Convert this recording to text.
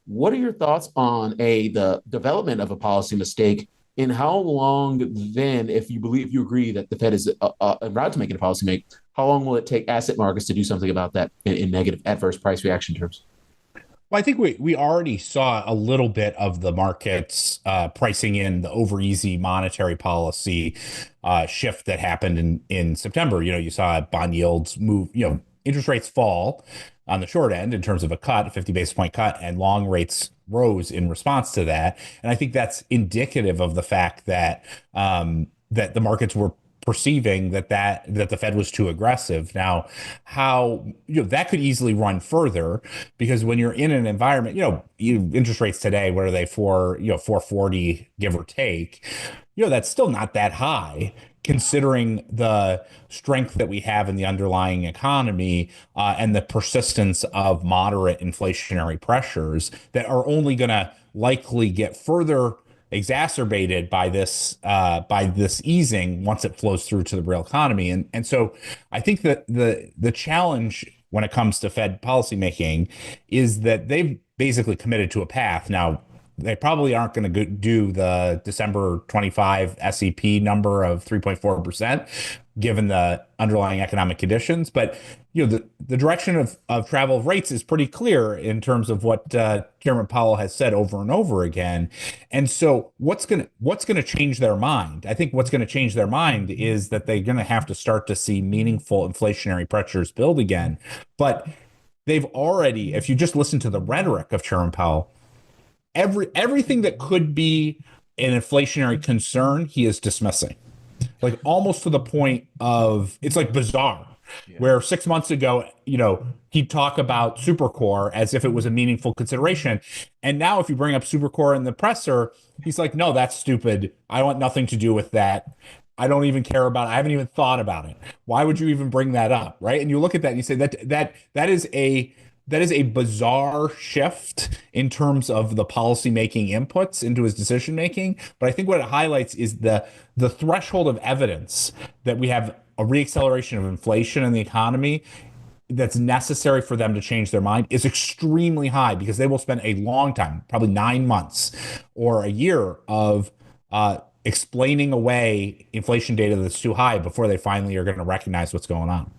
What are your thoughts on the development of a policy mistake, and how long then, if you agree that the Fed is en route to making a policy make, how long will it take asset markets to do something about that in negative adverse price reaction terms? Well, I think we already saw a little bit of the markets pricing in the over easy monetary policy shift that happened in September. You saw bond yields move, interest rates fall on the short end in terms of a cut, a 50 basis point cut, and long rates rose in response to that. And I think that's indicative of the fact that that the markets were perceiving that the Fed was too aggressive. Now, how that could easily run further because when you're in an environment, interest rates today, what are they for? 440 give or take. That's still not that high considering the strength that we have in the underlying economy and the persistence of moderate inflationary pressures that are only going to likely get further exacerbated by this easing once it flows through to the real economy. And so I think that the challenge when it comes to Fed policymaking is that they've basically committed to a path. Now, they probably aren't going to do the December 25 SEP number of 3.4%, given the underlying economic conditions. But the direction of travel of rates is pretty clear in terms of what Chairman Powell has said over and over again. And so what's gonna change their mind? I think what's going to change their mind is that they're going to have to start to see meaningful inflationary pressures build again. But they've already, if you just listen to the rhetoric of Chairman Powell, everything that could be an inflationary concern, he is dismissing, like almost to the point of it's like bizarre. Yeah. Where 6 months ago, he'd talk about Supercore as if it was a meaningful consideration. And now, if you bring up Supercore in the presser, he's like, no, that's stupid. I want nothing to do with that. I don't even care about it. I haven't even thought about it. Why would you even bring that up? Right. And you look at that and you say that is a bizarre shift in terms of the policy making inputs into his decision making. But I think what it highlights is the threshold of evidence that we have a reacceleration of inflation in the economy that's necessary for them to change their mind is extremely high because they will spend a long time, probably 9 months or a year of explaining away inflation data that's too high before they finally are going to recognize what's going on.